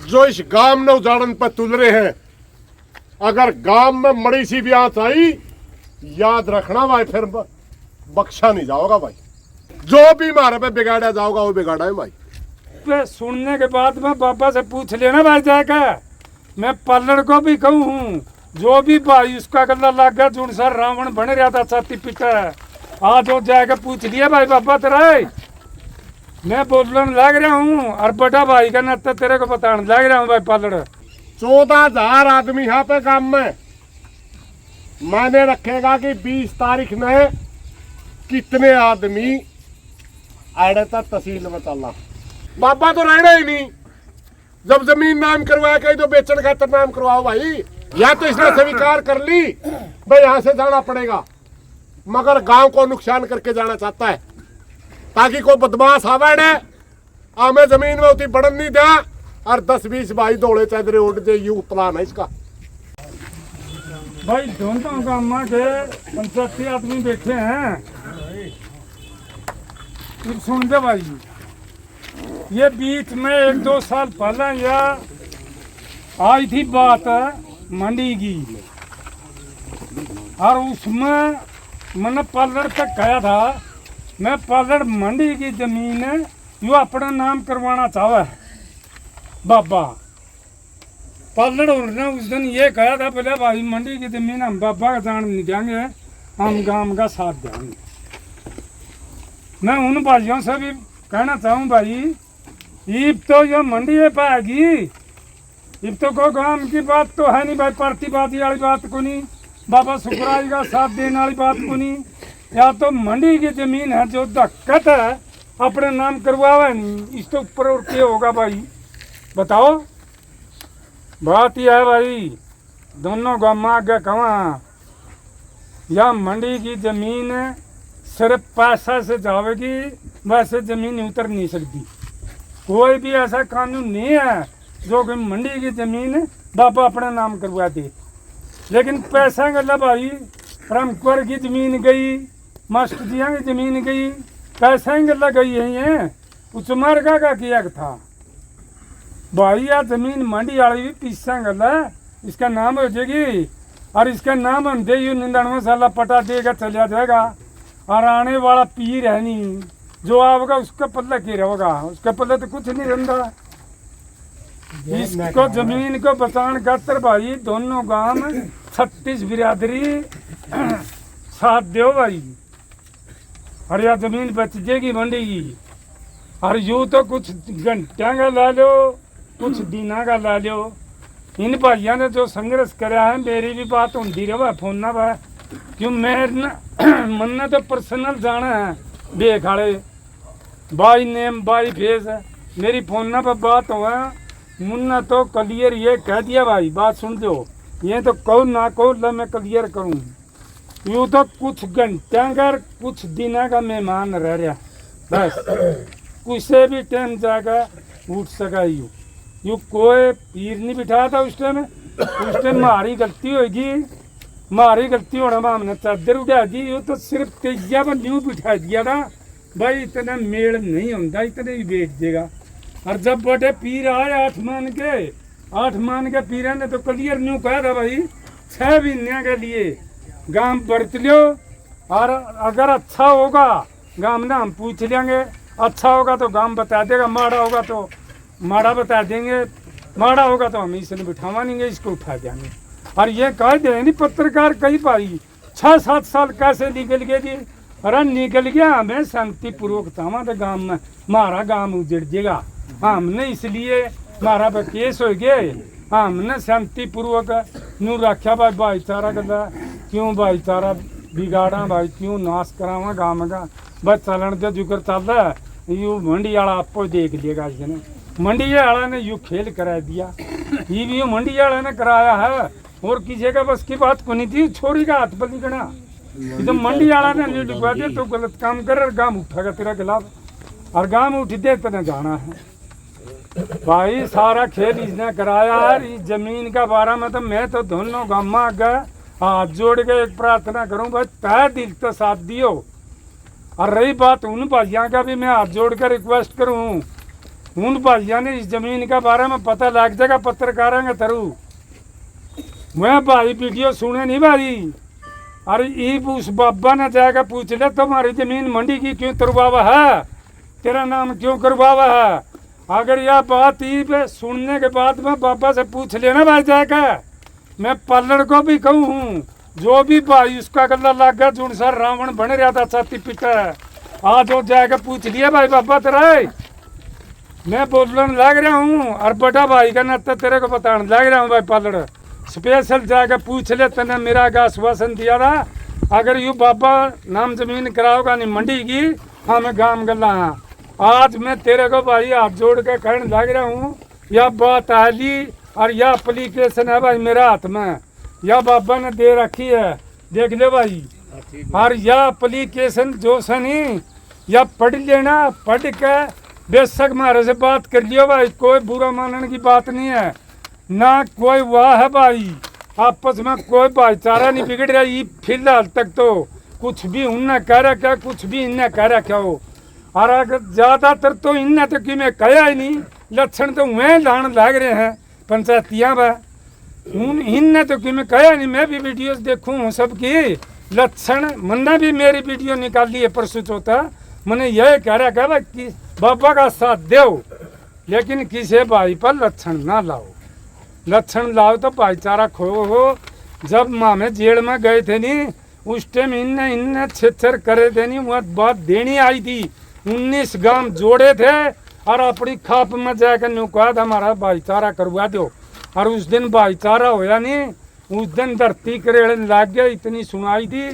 जो इस गांव में उजाड़न पर तुल रहे हैं, अगर गांव में मड़ी सी भी आंच आई, याद रखना भाई, फिर बख्शा नहीं जाओगा भाई। जो भी मारे पे बिगाड़ा जाओगा वो बिगाड़ा है भाई। सुनने के बाद में बाबा से पूछ लेना भाई जाकर, मैं पल्लड़ को भी कहूँ हूँ, जो भी भाई उसका गला लग गया जो सर रावण बन रहा था छाती पिटा, आज वो जाकर पूछ लिया भाई बाबा तेरा, मैं बोलने लग रहा हूँ और बड़ा भाई का नाता तेरे को बताने लग रहा हूँ भाई पल्लड़। 14,000 आदमी यहाँ पे काम में, मैंने रखेगा कि 20 तारीख में कितने आदमी आड़े तक तहसील में चलना। बाबा तो रहना ही नहीं, जब जमीन नाम करवाया कहीं तो बेचने खातर नाम करवाओ भाई। या तो इसने स्वीकार कर ली भाई यहाँ से जाना पड़ेगा, मगर गांव को नुकसान करके जाना चाहता है, ताकि कोई बदमाश आवे हमें जमीन में उतनी बढ़न नहीं दिया और 10-20 भाई दौड़े चादरे उठ जाए, यू प्लान है इसका। भाई दोनों गाँव के 85 आदमी बैठे हैं, फिर सुन दे भाई, ये बीच में 1-2 साल पहले या आई थी बात मंडी की, और उसमें मैंने पल्लड़ तक कहा था, मैं पल्लड़ मंडी की जमीन यो अपना नाम करवाना चाहा है बाबा। पल्लड़ ने उस दिन ये कहा था, बोले भाई मंडी की जमीन हम बाबा का जान नहीं देंगे, हम गांव का साथ देंगे। मैं उन भाइयों से भी कहना चाहूँ भाई, इब तो ये मंडी है पाएगी, इब तो कोई गांव की बात तो है नहीं भाई, प्रतिवादी वाली बात को नहीं, बाबा सुखराज का साथ देने वाली बात को नहीं, या तो मंडी की जमीन है जो दिक्कत है अपने नाम करवावा नहीं, इसके ऊपर और क्या होगा भाई बताओ। बात यह है भाई, दोनों गाँव में आगे कहाँ या मंडी की जमीन सिर्फ पैसा से जाएगी, वैसे जमीन उतर नहीं सकती। कोई भी ऐसा कानून नहीं है जो कि मंडी की जमीन बाबा अपना नाम करवा दे, लेकिन पैसा गला भाई, रामकुर की जमीन गई, मास्टर जिया की जमीन गई, पैसा गला गई है, उचमर का किया था भाई। या जमीन मंडी वाली भी पीछा गला, इसका नाम हो जाएगी और इसका नाम हम दे 99 साल पटा देगा चला जाएगा, और आने वाला पीर है नहीं जो आएगा उसका पल्ला क्या रहेगा, उसका पल्ला तो कुछ नहीं रहता। इसको जमीन को बचाने खातर भाई दोनों गांव 36 बिरादरी साथ दो भाई, और यह जमीन बच जाएगी मंडी की। और यूँ तो कुछ घंटा का ला लो, कुछ दिना का ला लो, इन भाइयों ने जो संघर्ष करा है, मेरी भी बात होती रहा फोन ना भाई, क्यों मैं मन ने तो पर्सनल जाना है बेखाड़े बाई नेम बाई फेस है, मेरी फोन पर बात हुआ, मुन्ना तो क्लियर ये कह दिया भाई, बात सुन दो, ये तो कहो ना कहो ला मैं क्लियर करूँ, यूँ तो कुछ घंटा का कुछ दिन का मेहमान रह रहा, बस किसी भी टाइम जाकर उठ सका। यूँ कोई पीर नहीं बिठाया था उस टाइम, हमारी गलती होगी, हमारी गलती होना में हमने चादर उठा दी, यूँ तो सिर्फ तेजिया पर न्यू बिठा दिया था भाई, इतना मेल नहीं होता, इतने ही बेच देगा। और जब बड़े पीर आए 8 मान के पीर ने तो क्लियर न्यू कहा था भाई, 6 महीने के लिए गांव बरत लो, और अगर अच्छा होगा गांव ने हम पूछ लेंगे, अच्छा होगा तो गांव बता देगा, माड़ा होगा तो माड़ा बता देंगे, माड़ा होगा तो हम इसने बिठावा नहीं, इसको उठा देंगे। और ये कह दे नहीं पत्रकार कई भाई 6-7 साल कैसे निकल गए जी, अरे निकल गया, हमें शांतिपूर्वक था तो गांव में हमारा गांव उजड़ जाएगा, हमने इसलिए हमारा केस हो गए, हमने शांतिपूर्वक नू रखा भाई, भाईचारा गला क्यों भाईचारा बिगाड़ा भाई, क्यों नाश करावा गांव का बस चलन जो जुकर चल रहा है, यू मंडी वाला आपको देख लिएगा, इसने मंडी वाला ने यू खेल करा दिया, ये भी मंडी वाला ने कराया है, और किसी का बस की बात को नहीं थी, छोरी का हाथ बली गना, तो मंडी वाला ने नहीं डुबा दिया, तो गलत काम कर और गांव उठागा तेरा खिलाफ, और गांव उठ दे तेने जाना है भाई, सारा खेल इसने कराया है। इस जमीन का बारे में तो मैं तो दोनों गाँव में गए हाथ जोड़ के एक प्रार्थना करूं भाई, तय दिल तो साथ दियो, और रही बात उन भाइयों का भी मैं हाथ जोड़ कर रिक्वेस्ट करूं, उन भाइयों ने इस जमीन के बारे में पता लग जाएगा पत्रकारों के थ्रू। मैं भाई वीडियो सुने नहीं भाई। अरे ये उस बाबा ने जाकर पूछ ले तुम्हारी जमीन मंडी की क्यों करवावा है, तेरा नाम क्यों करवावा है। अगर यह बात ही पे सुनने के बाद में बाबा से पूछ लेना भाई जाकर। मैं पल्लड़ को भी कहूँ हूँ, जो भी भाई उसका गला लग गया जुन सर रावण बन रहा था छाती पिटा, आज वो जाकर पूछ लिया भाई बाबा तेरा। मैं बोलने लग रहा हूँ और बड़ा भाई का नाता तेरे को बताने लग रहा हूँ भाई पल्लड़। स्पेशल जाकर पूछ ले, तने मेरा का आश्वासन दिया था अगर यू बाबा नाम जमीन कराओगा नहीं मंडी की, हाँ मैं गांव गला हाँ। आज मैं तेरे को भाई हाथ जोड़ के कहने लग रहा हूँ, यह बात आली और यह एप्लीकेशन है भाई मेरे हाथ में, यह बाबा ने दे रखी है, देख ले भाई। और यह एप्लीकेशन जो से नहीं यह पढ़ लेना, पढ़ के बेशक हमारे से बात कर लियो भाई, कोई बुरा मानने की बात नहीं है ना कोई वाह है भाई। आपस में कोई भाईचारा नहीं बिगड़ रहा ये फिलहाल तक तो। कुछ भी उनने कह रखा, कुछ भी इनने कह रखा हो। और अगर ज्यादातर तो इनने तो कि मैं कहा ही नहीं, लक्षण तो वह लाने लग रहे हैं पंचायतियाँ में। इनने तो कि मैं कहा नहीं, मैं भी वीडियोस देखूँ हूँ सबकी लक्षण। मैंने भी मेरी वीडियो निकाली है परसों चौथा, मैंने यह कह रखा है कि बाबा का साथ दो लेकिन किसी भाई पर लक्षण ना लाओ। लक्षण लाओ तो भाईचारा खो हो। जब मामे जेल में गए थे नहीं उस टाइम इनने छेछर करे थे नहीं, वह बात देनी आई थी। 19 गांव जोड़े थे और अपनी खाप में जाकर न्यू कहा था हमारा भाईचारा करवा दो। और उस दिन भाईचारा होया नहीं, उस दिन धरती करेड़न लग गए। इतनी सुनाई थी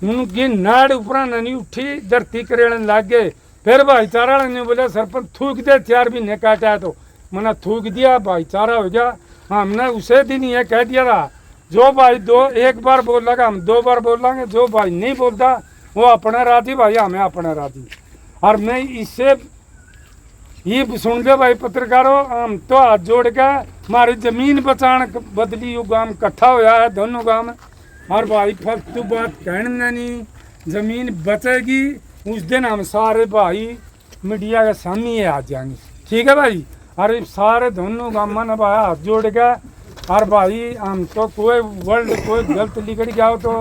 उनकी नाड़ ऊपर नहीं उठी, धरती करेड़न लग गए। फिर भाईचारा ने बोला सरपंच थूक दे, 4 महीने काटा तो मैंने थूक दिया, भाईचारा हो गया। हमने उसे दिन ये कह दिया था जो भाई एक बार बोलेगा हम 2 बार बोलेंगे, जो भाई नहीं बोलता वो अपना राजी भाई, हमें अपना राजी। और मैं इससे ये सुन लो भाई पत्रकारों, हम तो हाथ जोड़ के हमारी जमीन बचाने बदली वो गांव इकट्ठा होया है दोनों गांव। और भाई फालतू बात कहना नहीं, जमीन बचेगी उस दिन हम सारे भाई मीडिया के सामने आ जाएंगे, ठीक है भाई। और सारे दोनों गाँव ने भाई हाथ जोड़ के, और भाई हम तो कोई वर्ड कोई गलत लिख गया हो तो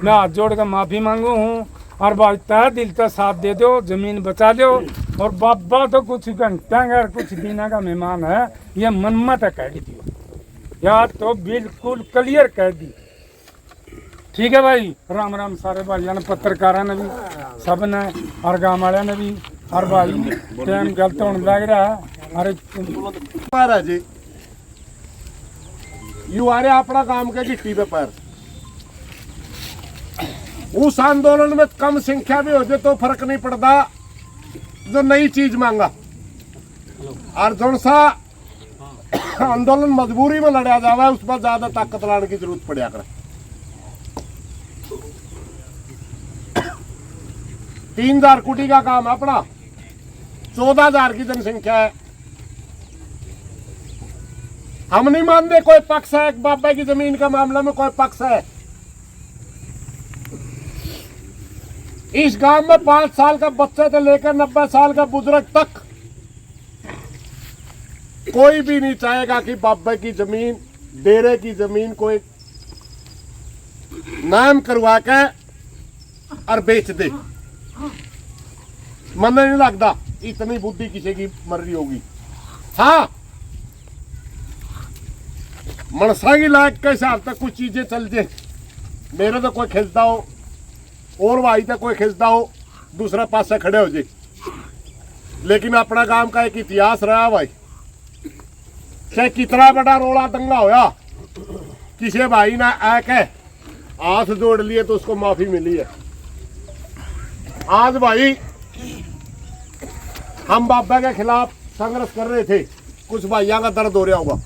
मैं हाथ जोड़ के माफ़ी मांगू हूँ। और भाई तय दिल का साथ दे दो, जमीन बचा लो। और बाबा तो कुछ घंटा और कुछ दिन का मेहमान है, ये मनमत कह दियो या तो बिल्कुल क्लियर कह दी, ठीक है भाई। राम राम सारे भाइयों ने, पत्रकारों ने भी, सब ने और गाँव वाले ने भी। और भाई टाइम गलत होने लग रहा है। अरे महाराज जी यू आ रहे अपना काम के गिट्टी पे पैर। उस आंदोलन में कम संख्या भी हो जाए तो फर्क नहीं पड़ता, जो नई चीज मांगा। और जो सा आंदोलन मजबूरी में लड़ा जावा उस पर ज्यादा ताकत लाने की जरूरत पड़ा कर। 3000 कुटी का काम है अपना, 14,000 की जनसंख्या है। हम नहीं मानते कोई पक्ष है, एक बाबा की जमीन का मामला में कोई पक्ष है। इस गांव में 5 साल का बच्चे से लेकर 90 साल का बुजुर्ग तक कोई भी नहीं चाहेगा कि बाबा की जमीन, डेरे की जमीन को एक नाम करवा के और बेच दे। मन नहीं लगता इतनी बुद्धि किसी की मर रही होगी। हाँ मनसा की लायक के हिसाब तक कुछ चीजें चल जाए, मेरे तो कोई खिलता हो और भाई तो कोई खिलता हो, दूसरा पास से खड़े हो जाए। लेकिन अपना काम का एक इतिहास रहा भाई, चाहे कितना बड़ा रोला दंगा होया, किसी भाई ने आके हाथ जोड़ लिए तो उसको माफी मिली है। आज भाई हम बाबा के खिलाफ संघर्ष कर रहे थे, कुछ भाइयों का दर्द हो रहा होगा।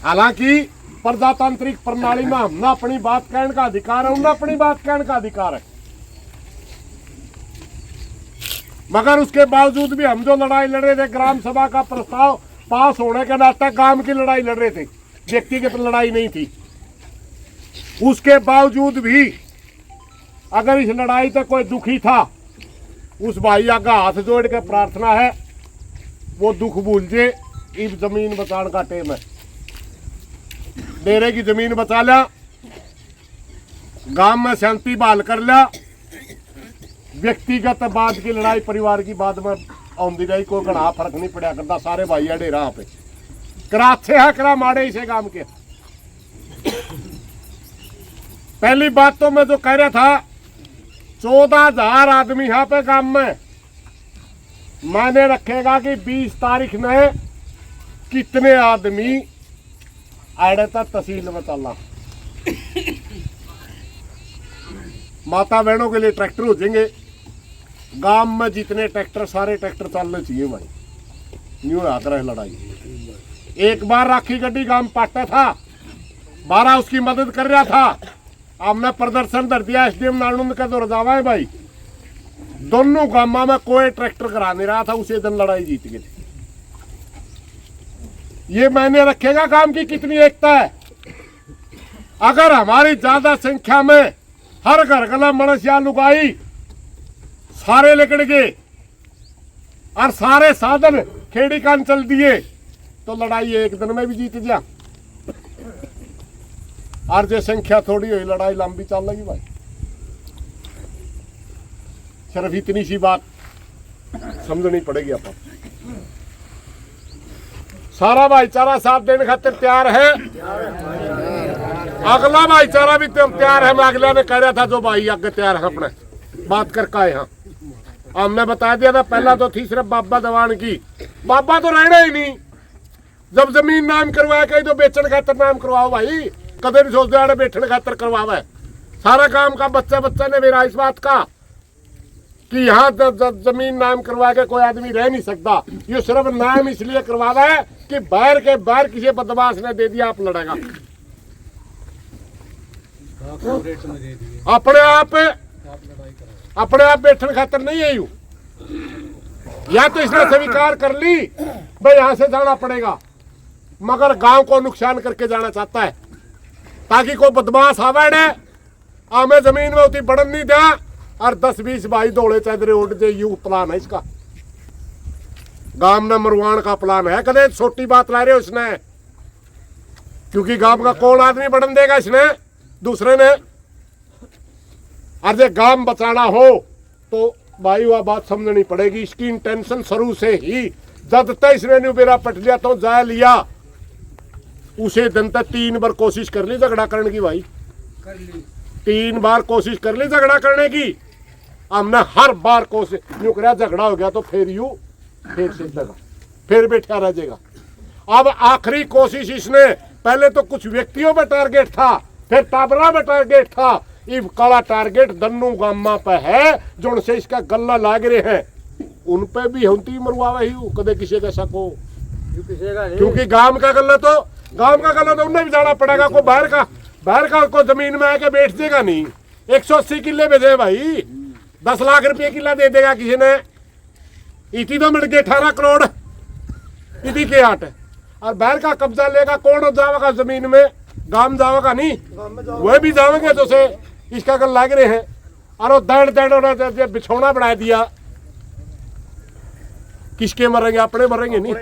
हालांकि प्रजातांत्रिक प्रणाली में हमने अपनी बात कहने का अधिकार है, उन्हें अपनी बात कहने का अधिकार है। मगर उसके बावजूद भी हम जो लड़ाई लड़ रहे थे, ग्राम सभा का प्रस्ताव पास होने के नाते गांव की लड़ाई लड़ रहे थे, व्यक्तिगत लड़ाई नहीं थी। उसके बावजूद भी अगर इस लड़ाई से कोई दुखी था, उस भाइया का हाथ जोड़ के प्रार्थना है वो दुख भूल जे। इब जमीन बचाने का टाइम है। डेरे की जमीन बचा लिया, गांव में शांति बहाल कर लिया, व्यक्तिगत बाद की लड़ाई परिवार की बाद में आउंदी रही, कोई घना फर्क नहीं पड़ा करता। सारे भाई डेरा पे करा अच्छे है करा माड़े इसे काम के। पहली बात तो मैं जो कह रहा था 14,000 आदमी यहाँ पे काम में मायने रखेगा कि 20 तारीख ने कितने आदमी आड़े तक तहसील में चलना। माता बहनों के लिए ट्रैक्टर हो जाएंगे। गांव में जितने ट्रैक्टर सारे ट्रैक्टर चलने चाहिए भाई। न्यू हाथ रहे लड़ाई। एक बार राखी गड्डी गांव पाटा था, 12 उसकी मदद कर रहा था। हमने प्रदर्शन कर दिया एसडीएम नानंद का तो रजावा है भाई। दोनों गांव में कोई ट्रैक्टर करा नहीं रहा था, उसी दिन लड़ाई जीत गए। ये मायने रखेगा काम की कितनी एकता है। अगर हमारी ज्यादा संख्या में हर घर गला मणस या लुगाई सारे लिकड़ गए और सारे साधन खेड़ी कान चल दिए तो लड़ाई एक दिन में भी जीत जा। और जो संख्या थोड़ी हुई लड़ाई लंबी चल रही भाई। सिर्फ इतनी सी बात समझनी पड़ेगी अपन। सारा भाईचारा साथ देने खातिर तैयार है। अगला भाईचारा भी तैयार है। मैं अगला ने कह रहा था जो भाई आगे तैयार है अपने बात करके आए। हाँ हमने बता दिया था पहला तो थी सिर्फ बाबा दवान की। बाबा तो रहना ही नहीं। जब जमीन नाम करवाया कहीं तो बेचने खातर नाम करवाओ भाई। कदे नहीं सोचते बैठने खातर करवावा है। सारा काम का बच्चा बच्चा ने मेरा इस बात का कि यहाँ जमीन नाम करवा के कोई आदमी रह नहीं सकता। ये सिर्फ नाम इसलिए करवावा है कि बाहर के बाहर किसी बदमाश ने दे दिया आप लड़ेगा। अपने आप बैठने खातर नहीं है यू। या तो इसने स्वीकार कर ली भाई यहां से जाना पड़ेगा, मगर गांव को नुकसान करके जाना चाहता है ताकि कोई बदमाश आवे हमें जमीन में उतनी बढ़न नहीं दिया और 10-20 भाई दौड़े चादरे उड़ जाए। यू प्लान है इसका। गांव ने मरवान का प्लान है। कदे छोटी बात ला रहे उसने, क्योंकि गांव का कौन आदमी बढ़न देगा इसने दूसरे ने। और जो गांव बचाना हो तो भाई वह बात समझनी पड़ेगी। इसकी इंटेंशन शुरू से ही जब तक इसने न्यू बेरा पट लिया तो जा लिया उसे दिन तक 3 बार कोशिश कर ली झगड़ा करने की भाई। 3 बार कोशिश कर ली झगड़ा करने की। हमने हर बार कोशिश यूं करा, झगड़ा हो गया तो फिर से लगा, फिर बैठा रह जाएगा। अब आखिरी कोशिश इसने, पहले तो कुछ व्यक्तियों में टारगेट था, फिर टाबरा में टारगेट था, इब काला टारगेट दन्नू गामा पे है जो उनसे इसका गला लाग रहे हैं। उन पे भी होती मरवावा ही कदे किसी का शक हो, क्योंकि गांव का गला तो उन्हें भी जाना पड़ेगा। को बाहर का को जमीन में आके बैठ जाएगा नहीं। 180 किले भेजे भाई, 10 लाख रुपये किला दे देगा किसी ने। इतनी तो मिल गए 18 करोड़ इतनी के हाट। और बाहर का कब्जा लेगा कौन जाएगा जमीन में? गांव जाएगा नहीं, वह भी जाएंगे तो से इसका गल लाग रहे हैं। और वो दड़ बिछौना बढ़ा दिया। किसके मरेंगे? अपने मरेंगे नहीं।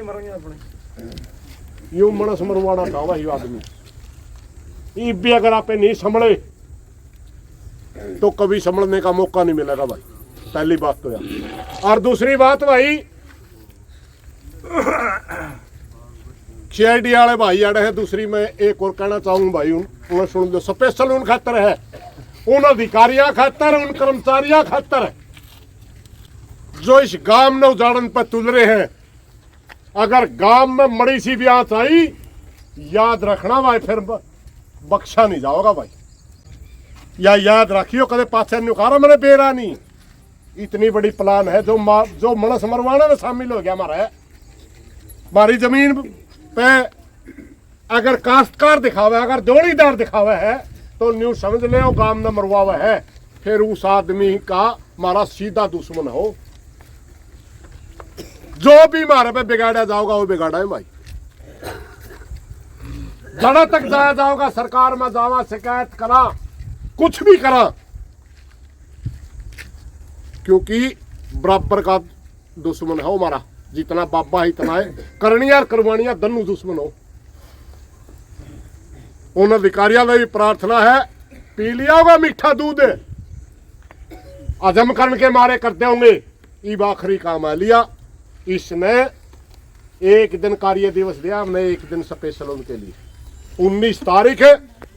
यूं मनस मरवाना था भाई आदमी। भी अगर आप नहीं संभले तो कभी संभलने का मौका नहीं मिलेगा भाई। पहली बात तो यार। और दूसरी बात भाई, सीआईडी वाले भाई आड़े है। दूसरी मैं एक और कहना चाहूंगा भाई, उन्हें सुन लो। स्पेशल उन खातर है, उन अधिकारियों खातर, उन कर्मचारियों खातर जो इस गांव में उजाड़न पर तुल रहे हैं। अगर गांव में मड़ी सी भी आंच आई, याद रखना भाई फिर बख्शा नहीं जाओगा भाई। या याद रखियो कदे पाछे नुकारा मैंने बेरा नहीं। इतनी बड़ी प्लान है जो मनस मरवाने में शामिल हो गया हमारा है। हमारी जमीन पे अगर काश्तकार दिखावा है, अगर जोड़ीदार दिखावा है तो न्यू समझ ले गांव में मरवावा है। फिर उस आदमी का हमारा सीधा दुश्मन हो। जो भी हमारे पे बिगाड़ा जाओगा वो बिगाड़ा है भाई। जड़ा तक जाया जाओगा, सरकार में जावा, शिकायत करा, कुछ भी करा, क्योंकि बराबर का दुश्मन है हमारा। जितना बाबा है इतना है, करनिया और करवानिया दोनों दुश्मन हो। उन अधिकारियों की भी प्रार्थना है, पी लिया होगा मीठा दूध, हजम करने के मारे करते होंगे, ये आखिरी काम है लिया। इसने एक दिन कार्य दिवस दिया, हमने एक दिन स्पेशल उनके लिए 19 तारीख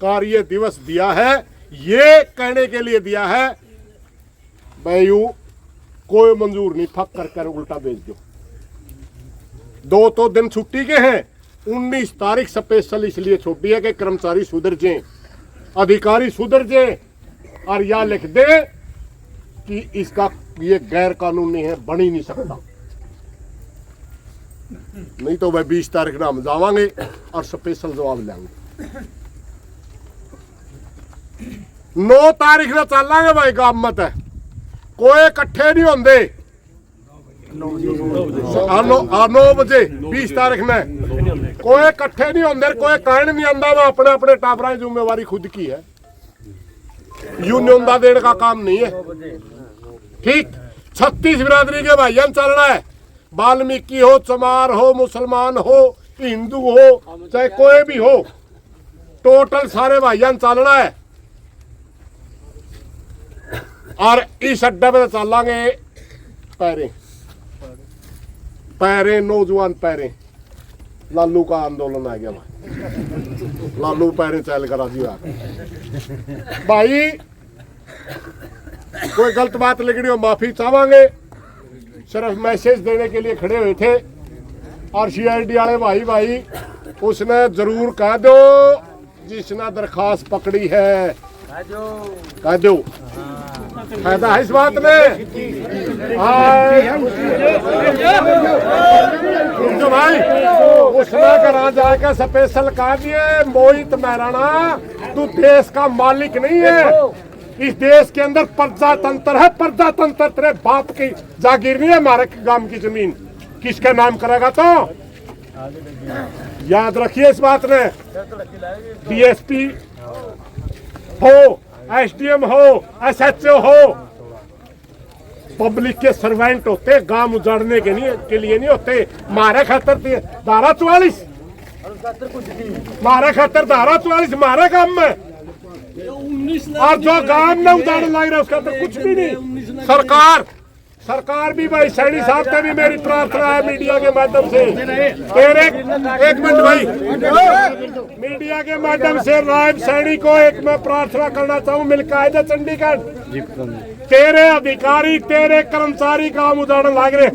कार्य दिवस दिया है। ये कहने के लिए दिया है भाई कोई मंजूर नहीं, फक कर उल्टा भेज दो। 2 तो दिन छुट्टी के हैं, 19 तारीख स्पेशल इसलिए छोटी है कि कर्मचारी सुधर जाए, अधिकारी सुधर जाए, और या लिख दे कि इसका ये गैर कानूनी है, बन ही नहीं सकता। नहीं तो भाई 20 तारीख ना हम जावांगे और स्पेशल जवाब लेंगे। 9 तारीख ना चलांगे भाई, काम मत है कोई इकट्ठे नहीं होंगे। 9 बजे 20 तारीख में कोई इकट्ठे नहीं होंगे, कोई कहने नहीं आंदा। वो अपने अपने टाबरा की जिम्मेवारी खुद की है, यूनियन का देने का काम नहीं है। ठीक 36 बिरादरी के भाइयों चलना है, वाल्मीकि हो, चमार हो, मुसलमान हो, हिंदू हो, चाहे कोई भी हो, टोटल सारे भाइयों चलना है। और इस अड्डे पे चलांगे पैरे पैरे, नौजवान पैरे। लालू का आंदोलन आ गया भाई, लालू पैरे चल कर राजी भाई। कोई गलत बात लिखनी हो माफी चाहेंगे, सिर्फ मैसेज देने के लिए खड़े हुए थे। और CID वाले भाई उसने जरूर कह दो, जिसने दरखास्त पकड़ी है कह दो, फायदा है इस बात में। तो भाई उसने करा जाकर स्पेशल कहा दिए, मोहित मैराना तू देश का मालिक नहीं है, इस देश के अंदर प्रजातंत्र है, प्रजातंत्र तेरे बाप की जागीर नहीं है, हमारे गांव की जमीन किसके नाम करेगा? तो याद रखिए इस बात ने। DSP हो, SDM हो, SHO हो, पब्लिक के सर्वेंट होते, गांव उजाड़ने के लिए नहीं होते। मारे खातर धारा 44, मारे खातर धारा 44 मारे काम में, और जो गांव में उजाड़ लाई रहा उसका तो कुछ भी नहीं। सरकार भी भाई सैनी साहब से भी मेरी प्रार्थना है मीडिया के माध्यम से, तेरे एक मिनट भाई, मीडिया के माध्यम से नायब सैनी को एक मैं प्रार्थना करना चाहूँ, मिलकर आए थे चंडीगढ़, तेरे अधिकारी तेरे कर्मचारी गांव उजाड़न लग रहे।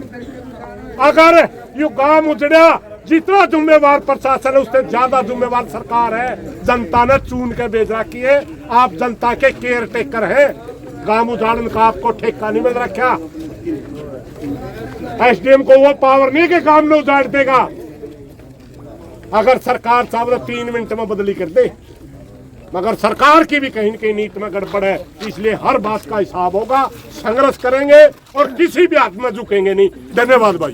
अगर यू गांव उजड़ा, जितना जिम्मेवार प्रशासन है उससे ज्यादा जिम्मेवार सरकार है। जनता ने चुन के भेज रखी है, आप जनता के केयर टेकर है। गांव उजाड़न का आपको ठेका नहीं मिल रखा। SDM को वो पावर नहीं कि गांव में उजाड़ देगा। अगर सरकार चाहे तो 3 मिनट में बदली कर दे, मगर सरकार की भी कहीं न कहीं नीति में गड़बड़ है। इसलिए हर बात का हिसाब होगा, संघर्ष करेंगे और किसी भी हाथ में झुकेंगे नहीं। धन्यवाद भाई।